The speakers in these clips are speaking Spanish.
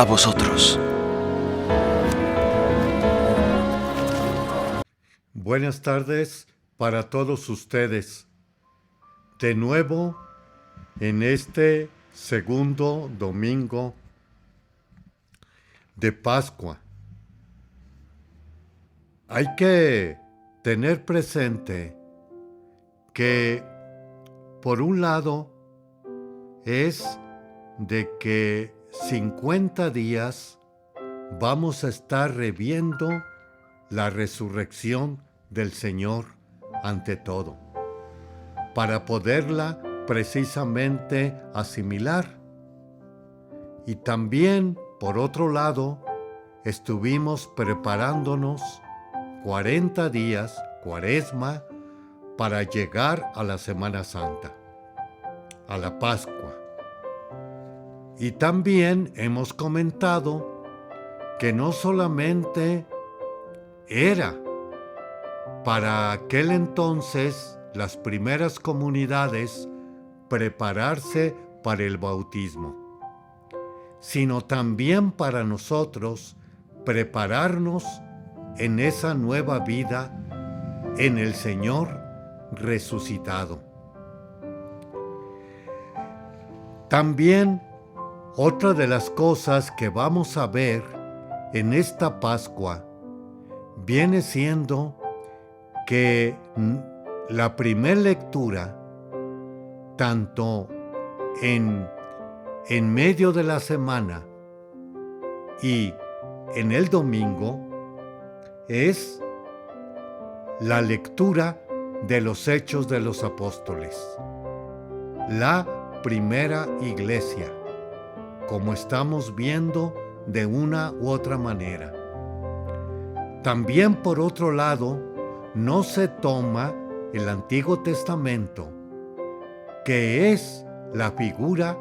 a vosotros. Buenas tardes para todos ustedes. De nuevo, en este segundo domingo de Pascua. Hay que tener presente que, por un lado, es de que 50 días vamos a estar reviendo la resurrección del Señor ante todo, para poderla precisamente asimilar. Y también, por otro lado, estuvimos preparándonos 40 días, Cuaresma, para llegar a la Semana Santa, a la Pascua. Y también hemos comentado que no solamente era para aquel entonces las primeras comunidades prepararse para el bautismo, sino también para nosotros prepararnos en esa nueva vida en el Señor resucitado. También otra de las cosas que vamos a ver en esta Pascua viene siendo que la primera lectura, tanto en medio de la semana y en el domingo, es la lectura de los Hechos de los Apóstoles, la primera iglesia, como estamos viendo de una u otra manera. También, por otro lado, no se toma el Antiguo Testamento, que es la figura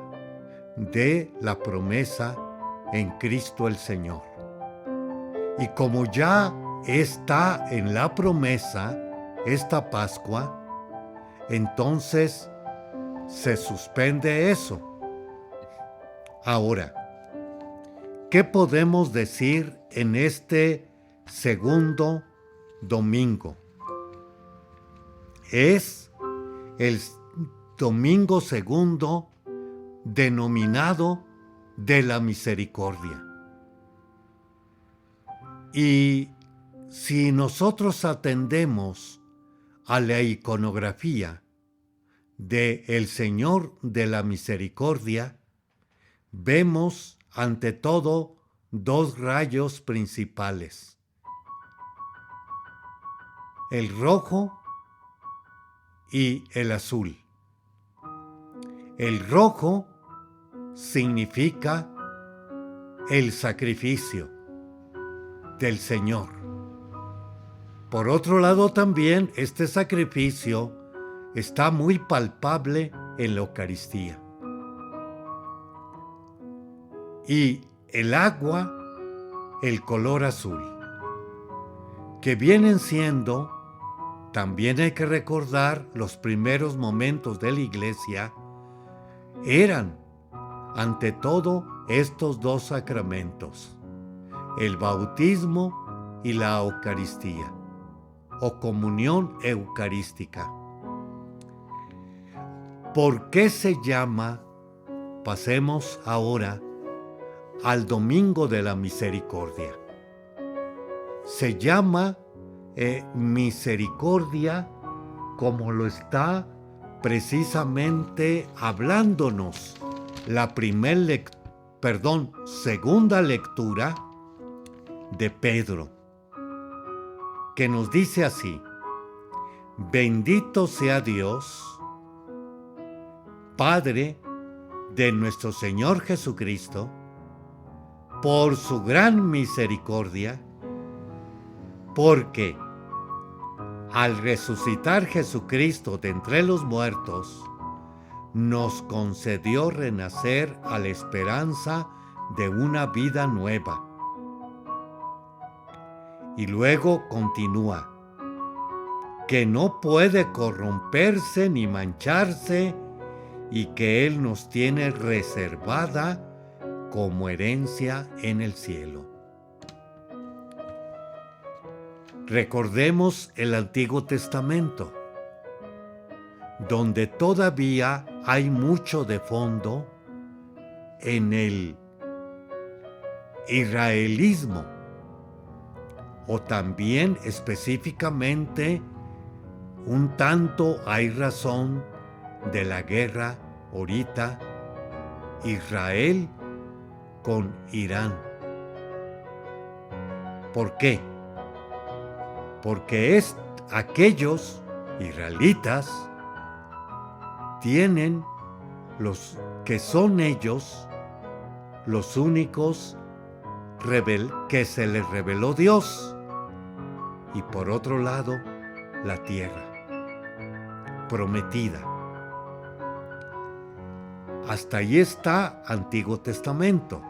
de la promesa en Cristo el Señor. Y como ya está en la promesa esta Pascua, entonces se suspende eso. Ahora, ¿qué podemos decir en este segundo domingo? Es el domingo segundo denominado de la misericordia. Y si nosotros atendemos a la iconografía de el Señor de la Misericordia, vemos ante todo dos rayos principales: el rojo y el azul. El rojo significa el sacrificio del Señor. Por otro lado, también este sacrificio está muy palpable en la Eucaristía. Y el agua, el color azul, que vienen siendo, también hay que recordar, los primeros momentos de la Iglesia eran, ante todo, estos dos sacramentos: el bautismo y la Eucaristía, o comunión eucarística. ¿Por qué se llama? Pasemos ahora al Domingo de la Misericordia. Se llama misericordia como lo está precisamente hablándonos la segunda lectura de Pedro, que nos dice así: bendito sea Dios, Padre de nuestro Señor Jesucristo, por su gran misericordia, porque al resucitar Jesucristo de entre los muertos, nos concedió renacer a la esperanza de una vida nueva. Y luego continúa: que no puede corromperse ni mancharse, y que Él nos tiene reservada como herencia en el cielo. Recordemos el Antiguo Testamento, donde todavía hay mucho de fondo en el israelismo, o también específicamente un tanto hay razón de la guerra ahorita Israel con Irán. ¿Por qué? Porque aquellos israelitas tienen los que son ellos los únicos que se les reveló Dios, y por otro lado la tierra prometida. Hasta ahí está Antiguo Testamento,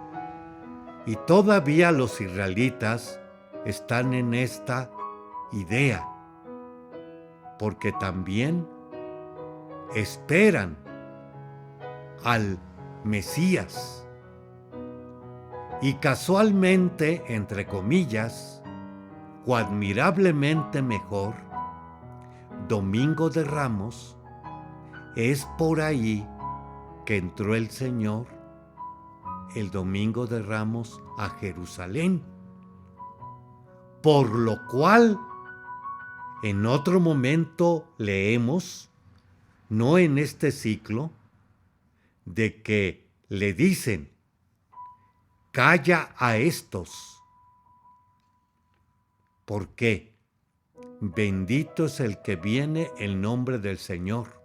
y todavía los israelitas están en esta idea, porque también esperan al Mesías. Y casualmente, entre comillas, o admirablemente mejor, Domingo de Ramos, es por ahí que entró el Señor el Domingo de Ramos a Jerusalén. Por lo cual, en otro momento leemos, no en este ciclo, de que le dicen: calla a estos. ¿Por qué? Bendito es el que viene en nombre del Señor,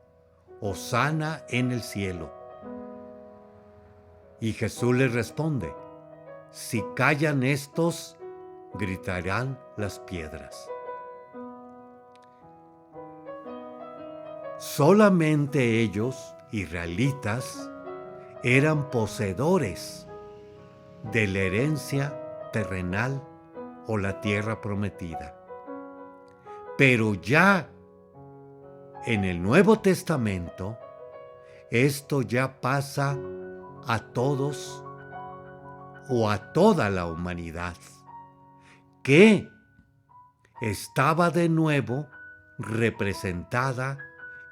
hosana en el cielo. Y Jesús les responde: si callan estos, gritarán las piedras. Solamente ellos, israelitas, eran poseedores de la herencia terrenal o la tierra prometida. Pero ya en el Nuevo Testamento, esto ya pasa a todos o a toda la humanidad, que estaba de nuevo representada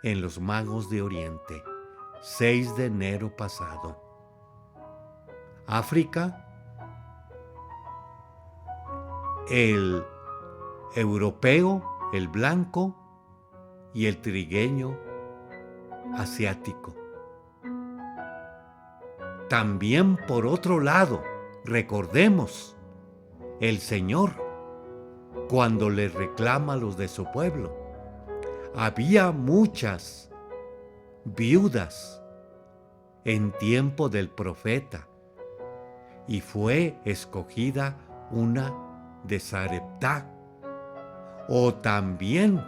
en los magos de Oriente, 6 de enero pasado. África, el europeo, el blanco, y el trigueño asiático. También, por otro lado, recordemos, el Señor, cuando les reclama a los de su pueblo, había muchas viudas en tiempo del profeta, y fue escogida una de Sarepta, o también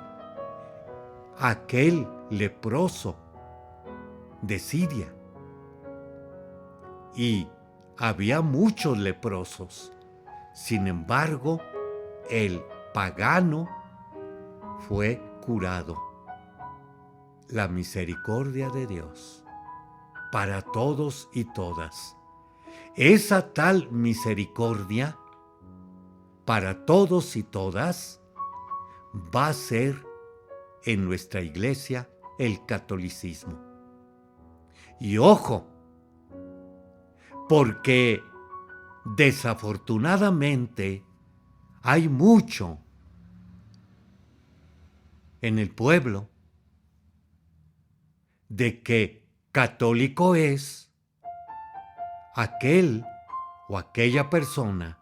aquel leproso de Siria. Y había muchos leprosos. Sin embargo, el pagano fue curado. La misericordia de Dios para todos y todas. Esa tal misericordia para todos y todas va a ser en nuestra iglesia el catolicismo. Y ojo, porque desafortunadamente hay mucho en el pueblo de que católico es aquel o aquella persona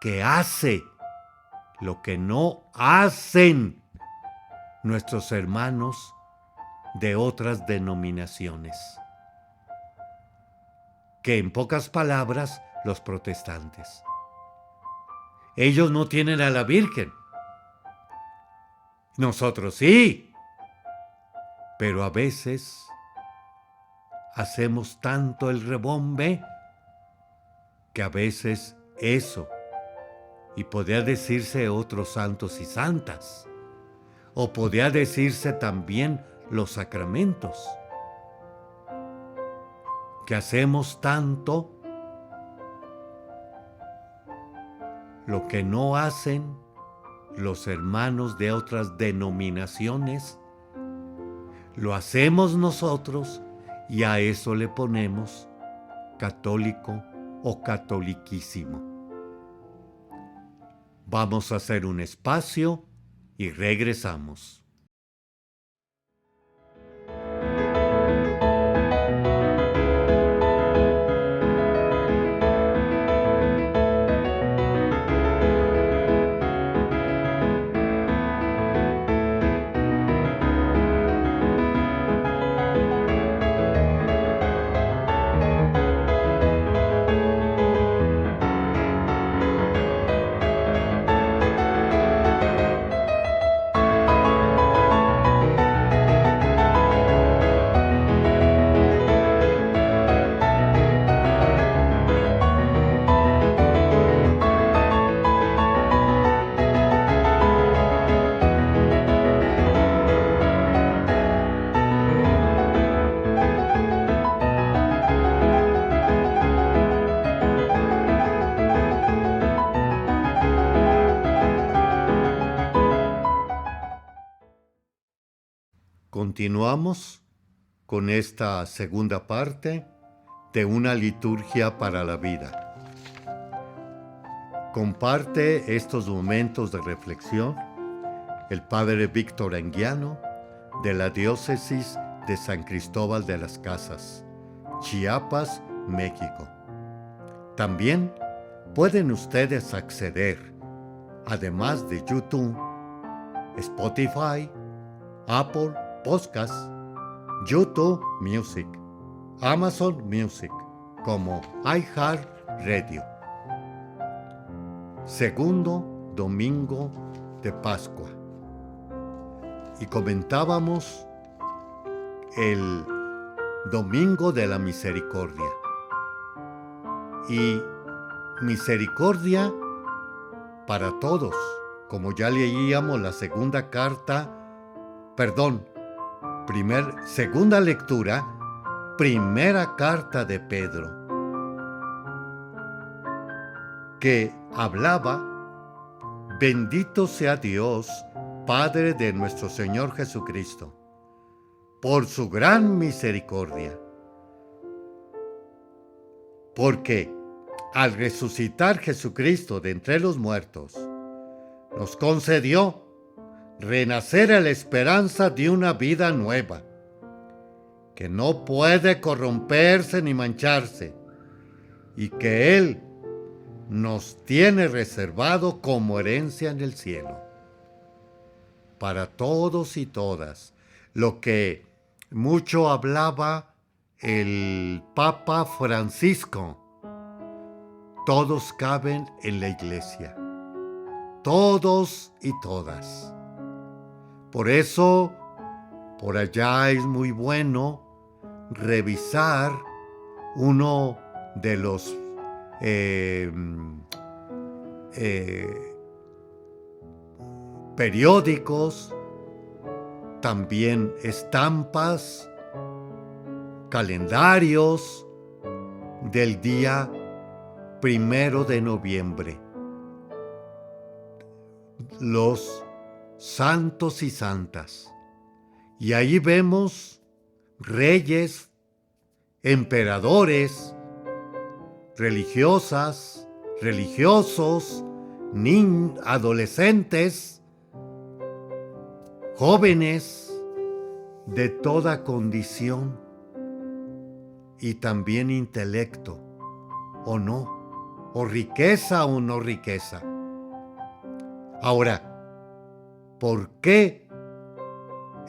que hace lo que no hacen nuestros hermanos de otras denominaciones, que en pocas palabras, los protestantes. Ellos no tienen a la Virgen, nosotros sí, pero a veces hacemos tanto el rebombe que a veces eso, y podría decirse otros santos y santas, o podría decirse también los sacramentos, que hacemos tanto lo que no hacen los hermanos de otras denominaciones, lo hacemos nosotros y a eso le ponemos católico o catoliquísimo. Vamos a hacer un espacio y regresamos. Continuamos con esta segunda parte de una liturgia para la vida. Comparte estos momentos de reflexión el Padre Víctor Anguiano de la Diócesis de San Cristóbal de las Casas, Chiapas, México. También pueden ustedes acceder, además de YouTube, Spotify, Apple Podcast, YouTube Music, Amazon Music, como iHeartRadio. Segundo domingo de Pascua. Y comentábamos el Domingo de la Misericordia. Y misericordia para todos, como ya leíamos la segunda lectura, primera carta de Pedro, que hablaba: bendito sea Dios, Padre de nuestro Señor Jesucristo, por su gran misericordia, porque al resucitar Jesucristo de entre los muertos, nos concedió renacer a la esperanza de una vida nueva, que no puede corromperse ni mancharse, y que Él nos tiene reservado como herencia en el cielo, para todos y todas, lo que mucho hablaba el Papa Francisco. Todos caben en la iglesia, todos y todas. Por eso, por allá es muy bueno revisar uno de los periódicos, también estampas, calendarios del día 1 de noviembre. Los santos y santas. Y ahí vemos reyes, emperadores, religiosas, religiosos, adolescentes, jóvenes de toda condición y también intelecto, o no, o riqueza o no riqueza. Ahora, ¿por qué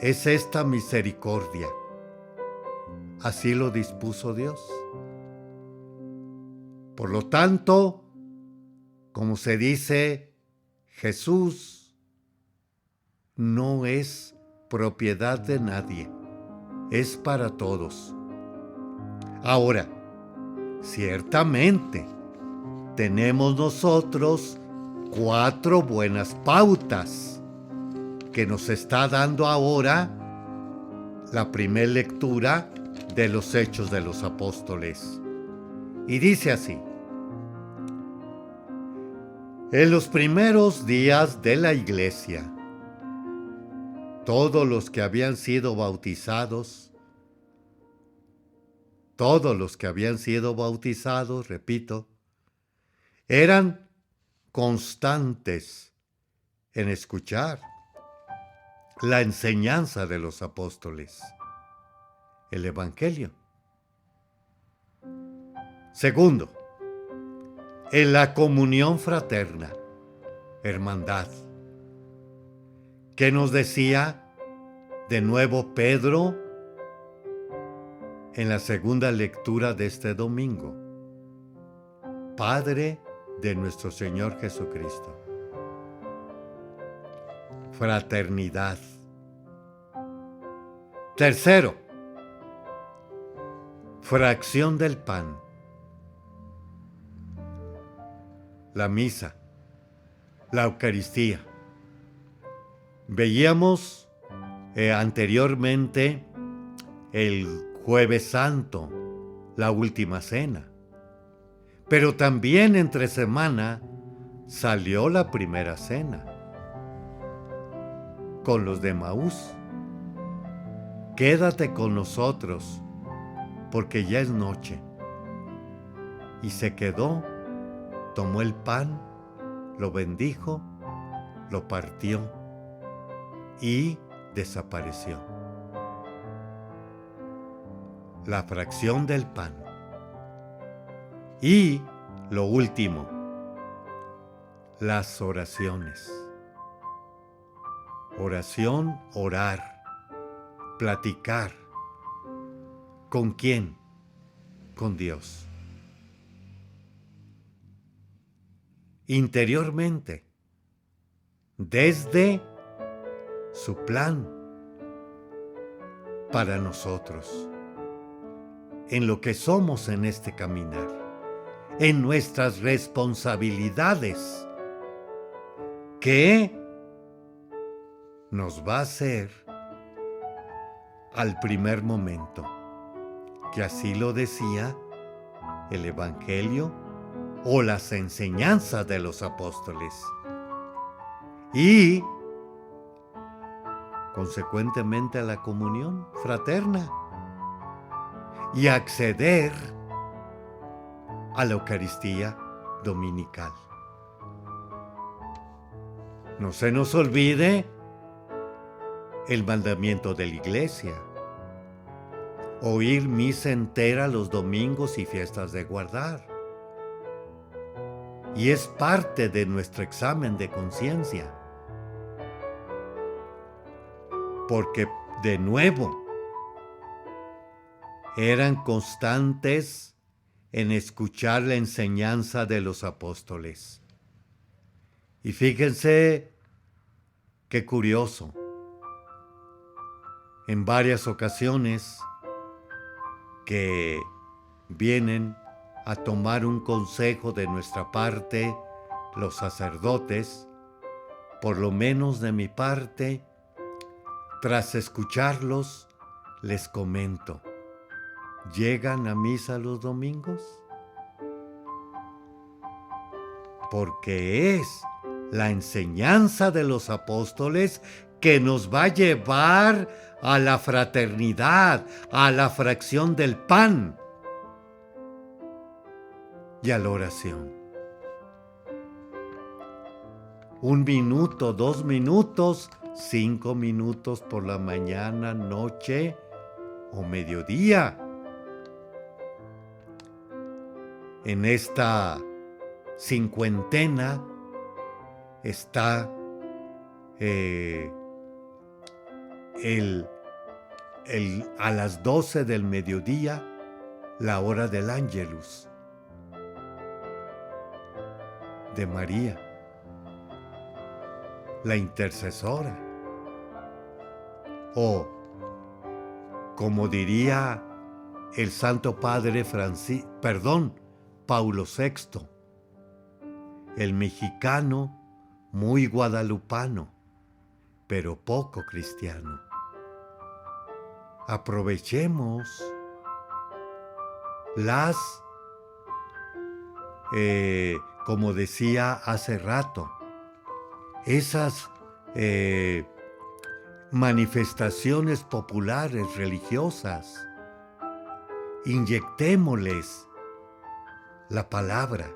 es esta misericordia? Así lo dispuso Dios. Por lo tanto, como se dice, Jesús no es propiedad de nadie, es para todos. Ahora, ciertamente, tenemos nosotros 4 buenas pautas que nos está dando ahora la primera lectura de los Hechos de los Apóstoles. Y dice así: En los primeros días de la iglesia, todos los que habían sido bautizados, repito, eran constantes en escuchar la enseñanza de los apóstoles, el Evangelio. Segundo, en la comunión fraterna, hermandad. ¿Qué nos decía de nuevo Pedro en la segunda lectura de este domingo? Padre de nuestro Señor Jesucristo. Fraternidad. Tercero, fracción del pan. La misa, la Eucaristía. Veíamos anteriormente el Jueves Santo, la Última Cena. Pero también entre semana salió la Primera Cena con los de Maús. Quédate con nosotros, porque ya es noche. Y se quedó, tomó el pan, lo bendijo, lo partió y desapareció. La fracción del pan. Y lo último, las oraciones. Oración, orar, platicar. ¿Con quién? Con Dios. Interiormente, desde su plan para nosotros, en lo que somos en este caminar, en nuestras responsabilidades, que nos va a hacer al primer momento, que así lo decía el Evangelio o las enseñanzas de los apóstoles. Y consecuentemente a la comunión fraterna y acceder a la Eucaristía dominical. No se nos olvide el mandamiento de la Iglesia: oír misa entera los domingos y fiestas de guardar. Y es parte de nuestro examen de conciencia. Porque, de nuevo, eran constantes en escuchar la enseñanza de los apóstoles. Y fíjense qué curioso. En varias ocasiones que vienen a tomar un consejo de nuestra parte los sacerdotes, por lo menos de mi parte, tras escucharlos, les comento: ¿llegan a misa los domingos? Porque es la enseñanza de los apóstoles que nos va a llevar a la fraternidad, a la fracción del pan y a la oración. 1 minuto, 2 minutos, 5 minutos por la mañana, noche o mediodía. En esta cincuentena está a las 12 del mediodía, la hora del Ángelus de María, la intercesora. O, como diría el Santo Padre Paulo VI, el mexicano muy guadalupano, pero poco cristiano. Aprovechemos las como decía hace rato, esas manifestaciones populares religiosas. Inyectémosles la palabra.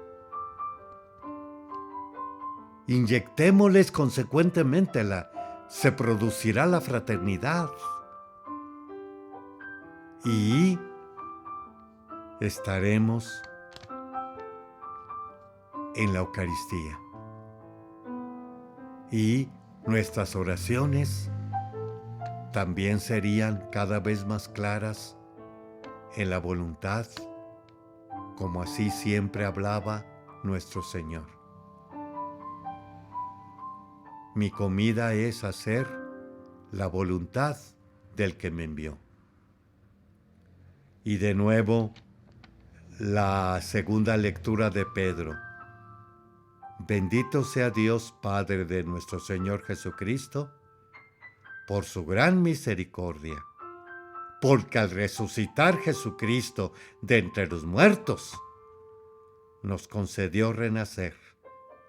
Inyectémosles consecuentemente se producirá la fraternidad. Y estaremos en la Eucaristía. Y nuestras oraciones también serían cada vez más claras en la voluntad, como así siempre hablaba nuestro Señor. Mi comida es hacer la voluntad del que me envió. Y de nuevo, la segunda lectura de Pedro. Bendito sea Dios Padre de nuestro Señor Jesucristo, por su gran misericordia, porque al resucitar Jesucristo de entre los muertos, nos concedió renacer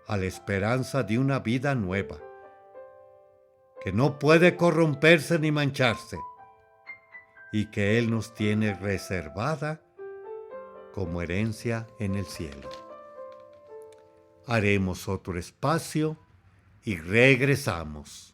a la esperanza de una vida nueva, que no puede corromperse ni mancharse, y que Él nos tiene reservada como herencia en el cielo. Haremos otro espacio y regresamos.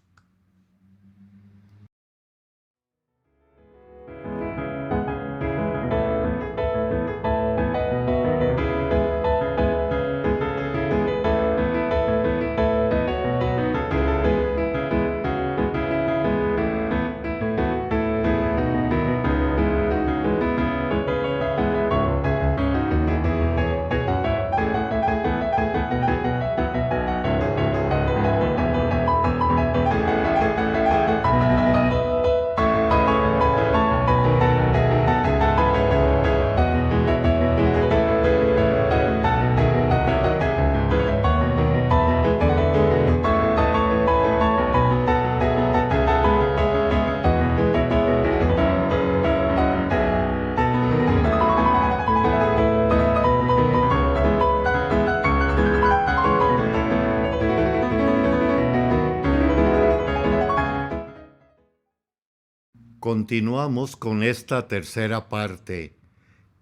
Continuamos con esta tercera parte,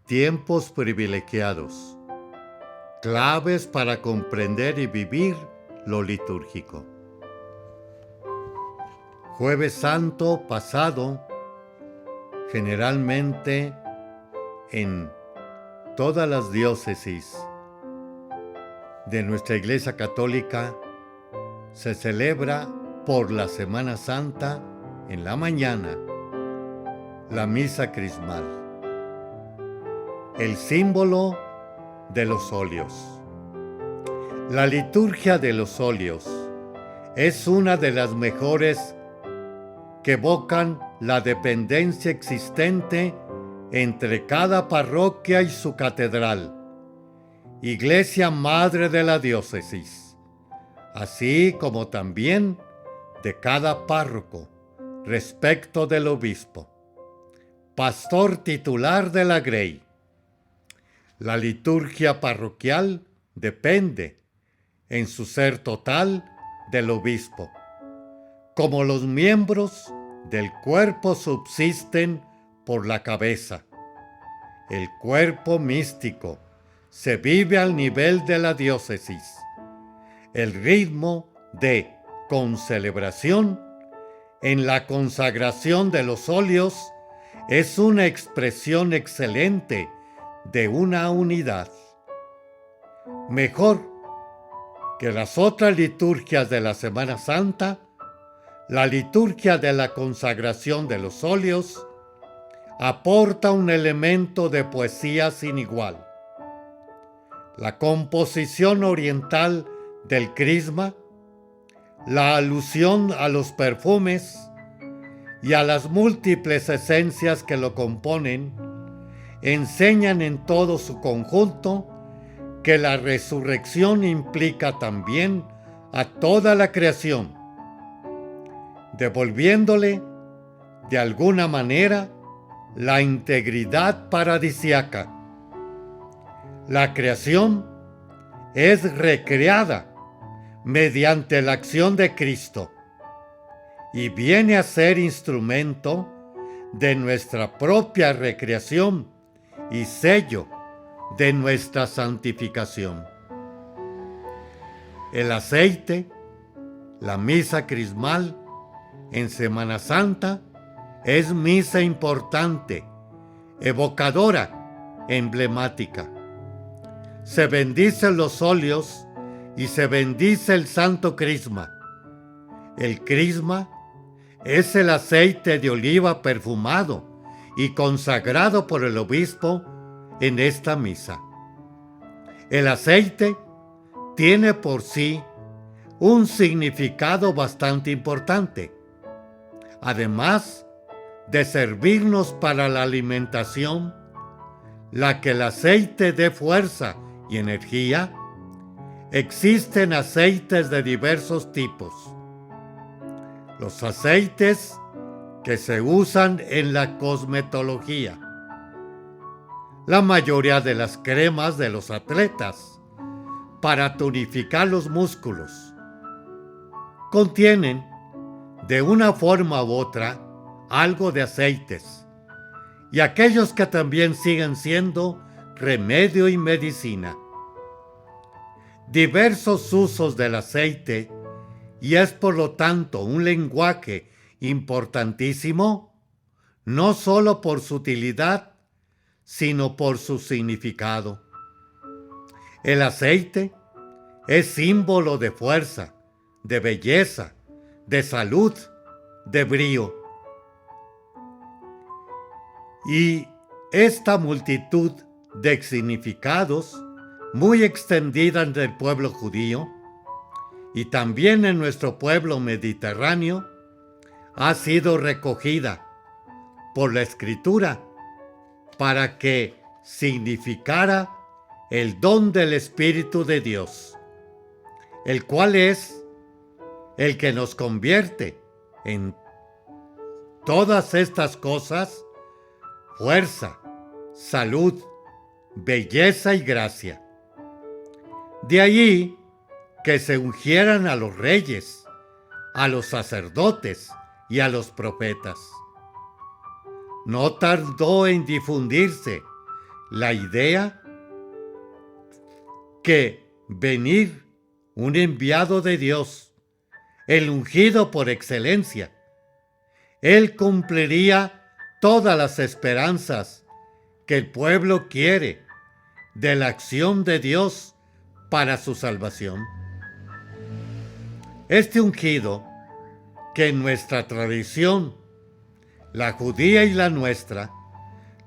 tiempos privilegiados, claves para comprender y vivir lo litúrgico. Jueves Santo pasado, generalmente en todas las diócesis de nuestra Iglesia Católica, se celebra por la Semana Santa en la mañana la misa crismal, el símbolo de los óleos. La liturgia de los óleos es una de las mejores que evocan la dependencia existente entre cada parroquia y su catedral, Iglesia Madre de la Diócesis, así como también de cada párroco respecto del obispo, pastor titular de la Grey. La liturgia parroquial depende, en su ser total, del obispo. Como los miembros del cuerpo subsisten por la cabeza, el cuerpo místico se vive al nivel de la diócesis. El ritmo de concelebración en la consagración de los óleos es una expresión excelente de una unidad. Mejor que las otras liturgias de la Semana Santa, la liturgia de la consagración de los óleos aporta un elemento de poesía sin igual. La composición oriental del crisma, la alusión a los perfumes y a las múltiples esencias que lo componen, enseñan en todo su conjunto que la resurrección implica también a toda la creación, devolviéndole de alguna manera la integridad paradisíaca. La creación es recreada mediante la acción de Cristo y viene a ser instrumento de nuestra propia recreación y sello de nuestra santificación. El aceite, la misa crismal en Semana Santa, es misa importante, evocadora, emblemática. Se bendicen los óleos y se bendice el santo crisma. El crisma es el aceite de oliva perfumado y consagrado por el obispo en esta misa. El aceite tiene por sí un significado bastante importante. Además de servirnos para la alimentación, la que el aceite dé fuerza y energía, existen aceites de diversos tipos. Los aceites que se usan en la cosmetología. La mayoría de las cremas de los atletas para tonificar los músculos contienen, de una forma u otra, algo de aceites, y aquellos que también siguen siendo remedio y medicina. Diversos usos del aceite, y es por lo tanto un lenguaje importantísimo, no solo por su utilidad, sino por su significado. El aceite es símbolo de fuerza, de belleza, de salud, de brío. Y esta multitud de significados, muy extendida en el pueblo judío y también en nuestro pueblo mediterráneo, ha sido recogida por la Escritura para que significara el don del Espíritu de Dios, el cual es el que nos convierte en todas estas cosas: fuerza, salud, belleza y gracia. De allí que se ungieran a los reyes, a los sacerdotes y a los profetas. No tardó en difundirse la idea que venir un enviado de Dios, el ungido por excelencia, él cumpliría todas las esperanzas que el pueblo quiere de la acción de Dios para su salvación. Este ungido, que en nuestra tradición, la judía y la nuestra,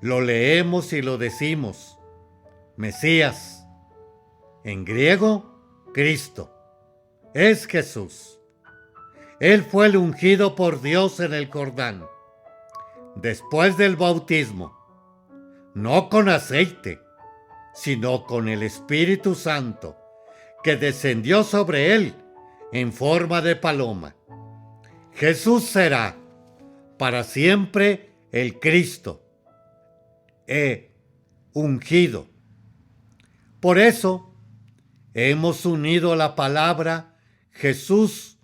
lo leemos y lo decimos: Mesías, en griego, Cristo, es Jesús. Él fue el ungido por Dios en el Jordán, después del bautismo, no con aceite, sino con el Espíritu Santo, que descendió sobre él en forma de paloma. Jesús será para siempre el Cristo, ungido. Por eso hemos unido la palabra Jesús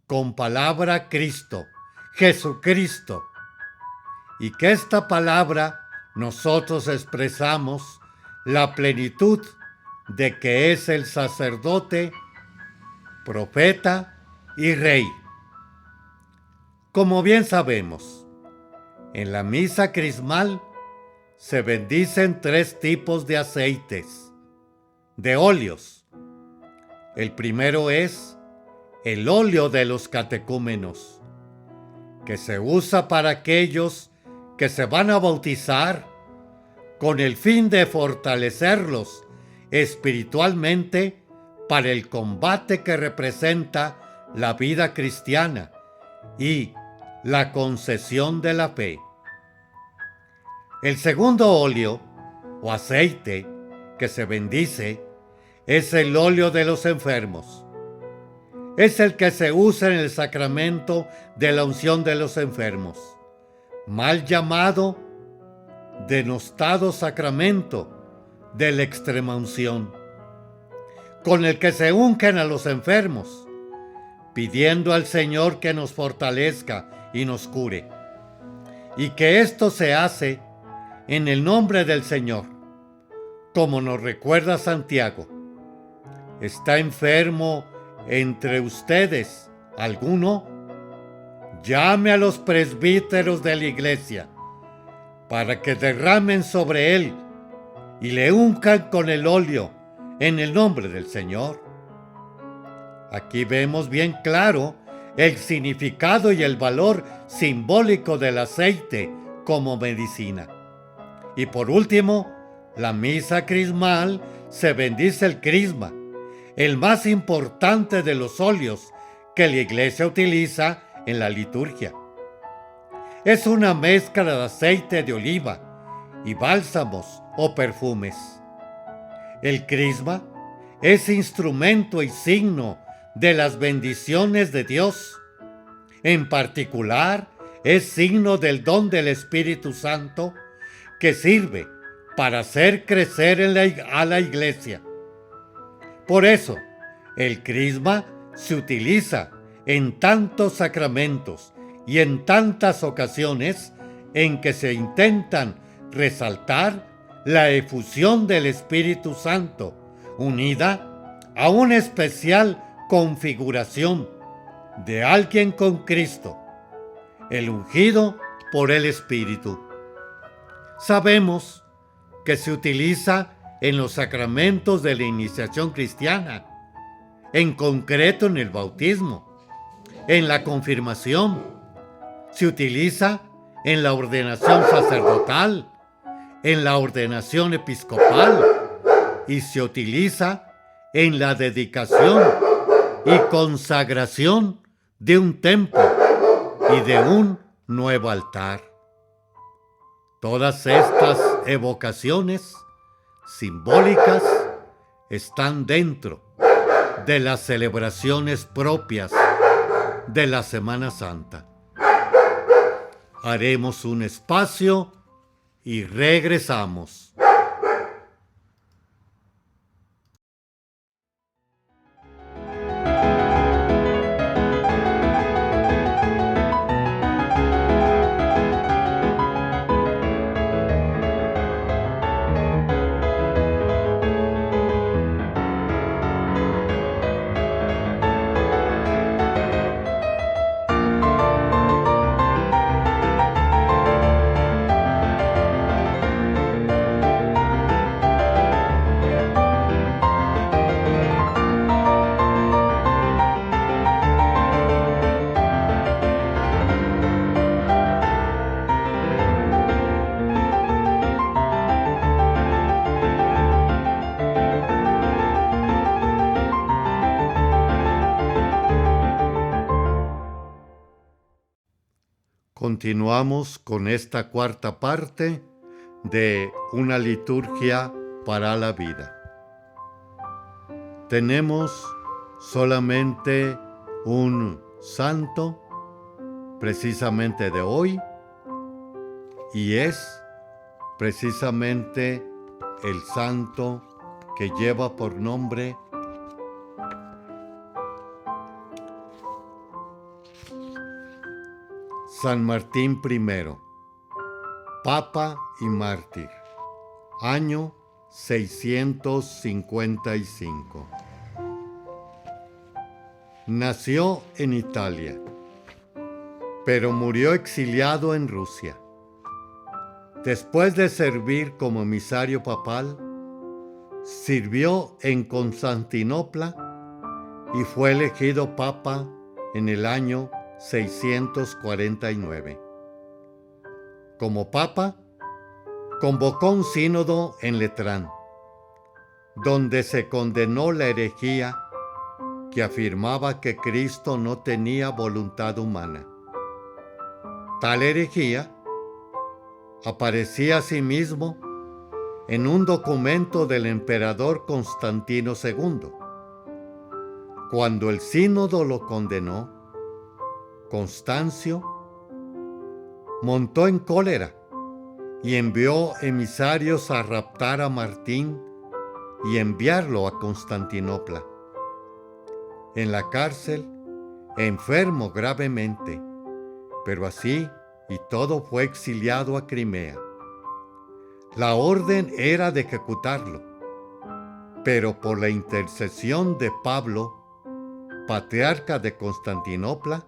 con palabra Cristo, Jesucristo, y que esta palabra nosotros expresamos la plenitud de que es el sacerdote, profeta y rey. Como bien sabemos, en la misa crismal se bendicen 3 tipos de aceites, de óleos. El primero es el óleo de los catecúmenos, que se usa para aquellos que se van a bautizar con el fin de fortalecerlos espiritualmente para el combate que representa la vida cristiana y la concesión de la fe. El segundo óleo o aceite que se bendice es el óleo de los enfermos. Es el que se usa en el sacramento de la unción de los enfermos, mal llamado denostado sacramento de la extremaunción. con el que se ungen a los enfermos, pidiendo al Señor que nos fortalezca y nos cure. Y que esto se hace en el nombre del Señor, como nos recuerda Santiago. ¿Está enfermo entre ustedes alguno? Llame a los presbíteros de la iglesia para que derramen sobre él y le unjan con el óleo en el nombre del Señor. Aquí vemos bien claro el significado y el valor simbólico del aceite como medicina. Y por último, la misa crismal se bendice el crisma, el más importante de los óleos que la iglesia utiliza en la liturgia. Es una mezcla de aceite de oliva y bálsamos o perfumes. El crisma es instrumento y signo de las bendiciones de Dios. En particular, es signo del don del Espíritu Santo que sirve para hacer crecer a la iglesia. Por eso, el crisma se utiliza en tantos sacramentos y en tantas ocasiones en que se intentan resaltar la efusión del Espíritu Santo, unida a una especial configuración de alguien con Cristo, el ungido por el Espíritu. Sabemos que se utiliza en los sacramentos de la iniciación cristiana, en concreto en el bautismo, en la confirmación, se utiliza en la ordenación sacerdotal, en la ordenación episcopal y se utiliza en la dedicación y consagración de un templo y de un nuevo altar. Todas estas evocaciones simbólicas están dentro de las celebraciones propias de la Semana Santa. Haremos un espacio y regresamos. Continuamos con esta cuarta parte de una liturgia para la vida. Tenemos solamente un santo, precisamente de hoy, y es precisamente el santo que lleva por nombre San Martín I, Papa y mártir, año 655. Nació en Italia, pero murió exiliado en Rusia. Después de servir como emisario papal, sirvió en Constantinopla y fue elegido papa en el año 649. Como papa, convocó un sínodo en Letrán, donde se condenó la herejía que afirmaba que Cristo no tenía voluntad humana. Tal herejía aparecía asimismo en un documento del emperador Constantino II. Cuando el sínodo lo condenó, Constancio montó en cólera y envió emisarios a raptar a Martín y enviarlo a Constantinopla. En la cárcel, enfermo gravemente, pero así y todo fue exiliado a Crimea. La orden era de ejecutarlo, pero por la intercesión de Pablo, patriarca de Constantinopla,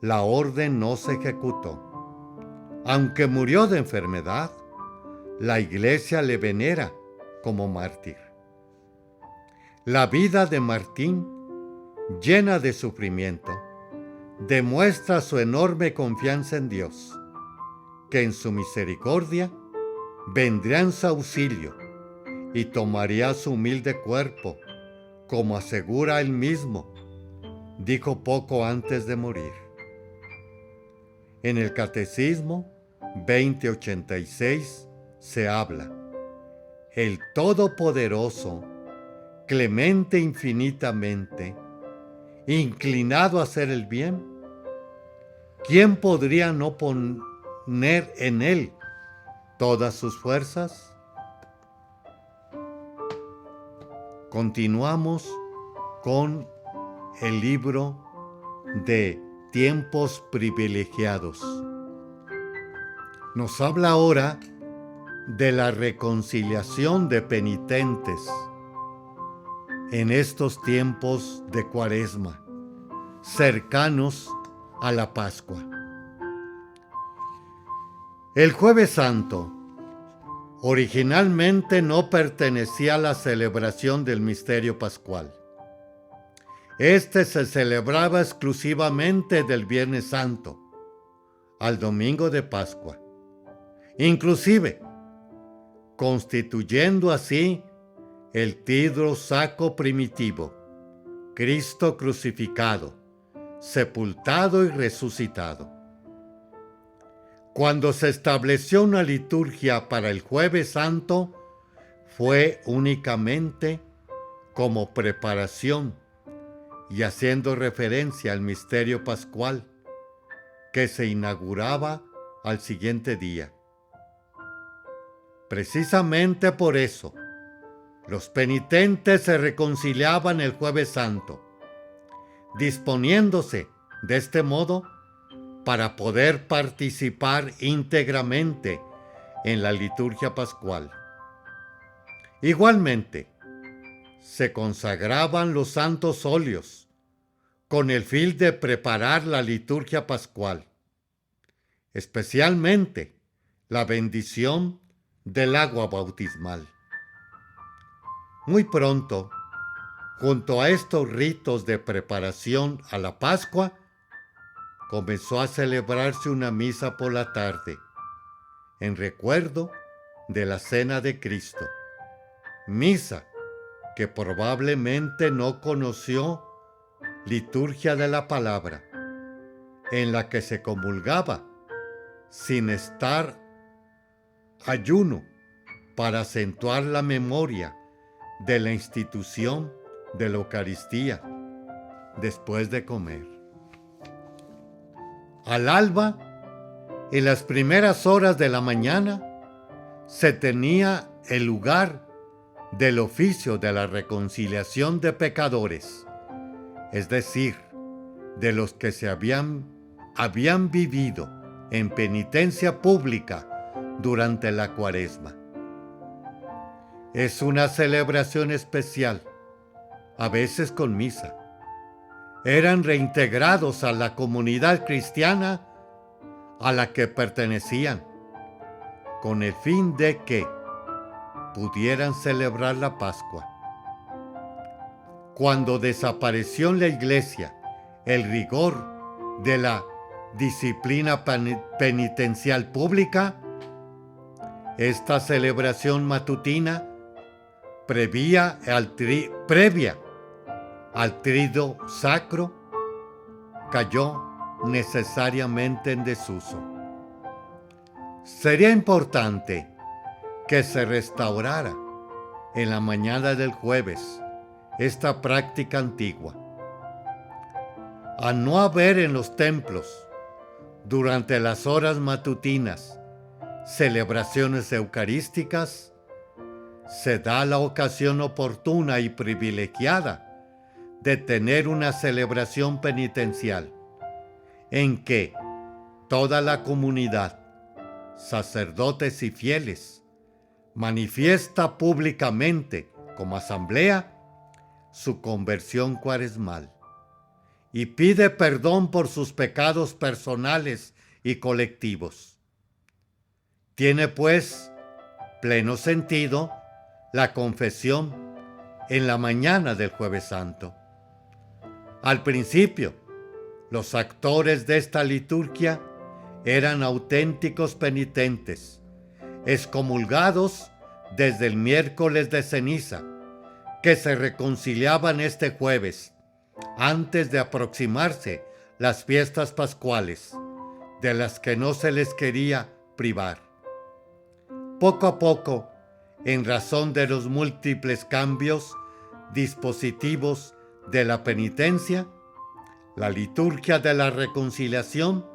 la orden no se ejecutó. Aunque murió de enfermedad, la Iglesia le venera como mártir. La vida de Martín, llena de sufrimiento, demuestra su enorme confianza en Dios, que en su misericordia vendría en su auxilio y tomaría su humilde cuerpo, como asegura él mismo, dijo poco antes de morir. En el Catecismo 2086 se habla: el Todopoderoso, clemente infinitamente, inclinado a hacer el bien, ¿quién podría no poner en él todas sus fuerzas? Continuamos con el libro de Tiempos Privilegiados. Nos habla ahora de la reconciliación de penitentes en estos tiempos de Cuaresma, cercanos a la Pascua. El Jueves Santo originalmente no pertenecía a la celebración del misterio pascual. Este se celebraba exclusivamente del Viernes Santo al domingo de Pascua, inclusive constituyendo así el triduo sacro primitivo: Cristo crucificado, sepultado y resucitado. Cuando se estableció una liturgia para el Jueves Santo, fue únicamente como preparación y haciendo referencia al misterio pascual, que se inauguraba al siguiente día. Precisamente por eso, los penitentes se reconciliaban el Jueves Santo, disponiéndose de este modo para poder participar íntegramente en la liturgia pascual. Igualmente, se consagraban los santos óleos con el fin de preparar la liturgia pascual, especialmente la bendición del agua bautismal. Muy pronto, junto a estos ritos de preparación a la Pascua, comenzó a celebrarse una misa por la tarde, en recuerdo de la Cena de Cristo, misa que probablemente no conoció liturgia de la palabra, en la que se comulgaba sin estar ayuno para acentuar la memoria de la institución de la Eucaristía después de comer. Al alba, en las primeras horas de la mañana, se tenía el lugar del oficio de la reconciliación de pecadores, es decir, de los que se habían vivido en penitencia pública durante la Cuaresma. Es una celebración especial, a veces con misa. Eran reintegrados a la comunidad cristiana a la que pertenecían, con el fin de que pudieran celebrar la Pascua. Cuando desapareció en la Iglesia el rigor de la disciplina penitencial pública, esta celebración matutina, previa al triduo sacro, cayó necesariamente en desuso. Sería importante que se restaurara en la mañana del jueves esta práctica antigua. Al no haber en los templos, durante las horas matutinas, celebraciones eucarísticas, se da la ocasión oportuna y privilegiada de tener una celebración penitencial en que toda la comunidad, sacerdotes y fieles, manifiesta públicamente como asamblea su conversión cuaresmal y pide perdón por sus pecados personales y colectivos. Tiene pues pleno sentido la confesión en la mañana del Jueves Santo. Al principio, los actores de esta liturgia eran auténticos penitentes, excomulgados desde el miércoles de ceniza, que se reconciliaban este jueves, antes de aproximarse las fiestas pascuales, de las que no se les quería privar. Poco a poco, en razón de los múltiples cambios dispositivos de la penitencia, la liturgia de la reconciliación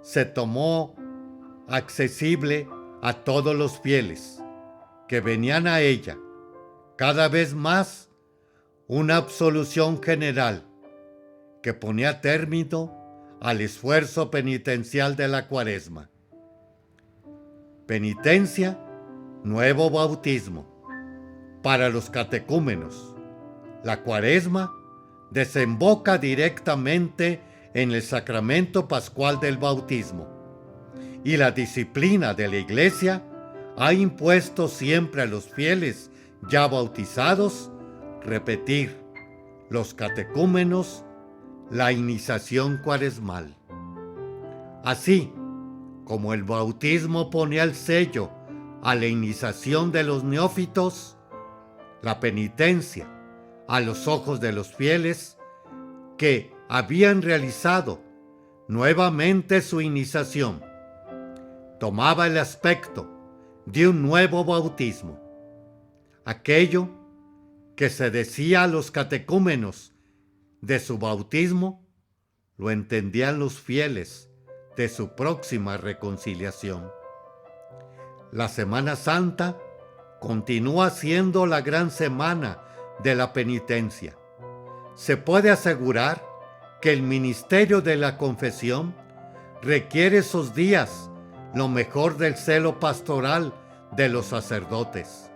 se tomó accesible a todos los fieles que venían a ella, cada vez más una absolución general que ponía término al esfuerzo penitencial de la Cuaresma. Penitencia, nuevo bautismo. Para los catecúmenos, la Cuaresma desemboca directamente en el sacramento pascual del bautismo, y la disciplina de la Iglesia ha impuesto siempre a los fieles ya bautizados repetir los catecúmenos la iniciación cuaresmal. Así como el bautismo pone el sello a la iniciación de los neófitos, la penitencia, a los ojos de los fieles que habían realizado nuevamente su iniciación, tomaba el aspecto de un nuevo bautismo. Aquello que se decía a los catecúmenos de su bautismo, lo entendían los fieles de su próxima reconciliación. La Semana Santa continúa siendo la gran semana de la penitencia. Se puede asegurar que el ministerio de la confesión requiere esos días lo mejor del celo pastoral de los sacerdotes.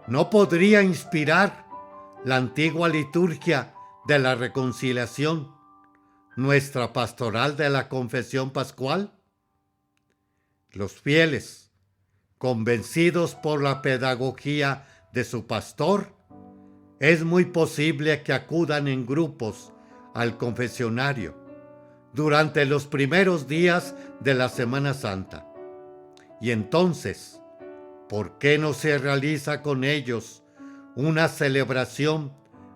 ¿No podría inspirar la antigua liturgia de la reconciliación nuestra pastoral de la confesión pascual? Los fieles, convencidos por la pedagogía de su pastor, es muy posible que acudan en grupos al confesionario durante los primeros días de la Semana Santa. Y entonces, ¿por qué no se realiza con ellos una celebración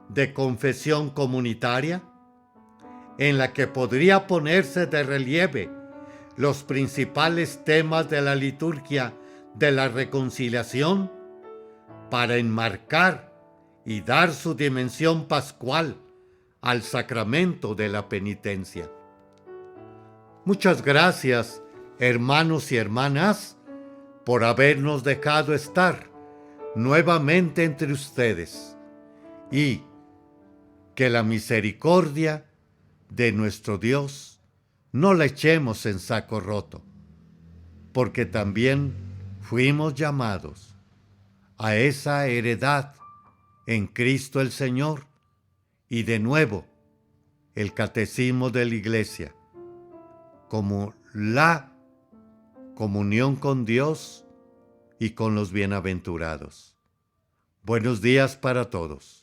de confesión comunitaria en la que podría ponerse de relieve los principales temas de la liturgia de la reconciliación para enmarcar y dar su dimensión pascual al sacramento de la penitencia? Muchas gracias, hermanos y hermanas, por habernos dejado estar nuevamente entre ustedes, y que la misericordia de nuestro Dios no la echemos en saco roto, porque también fuimos llamados a esa heredad en Cristo el Señor. Y de nuevo, el catecismo de la Iglesia, como la comunión con Dios y con los bienaventurados. Buenos días para todos.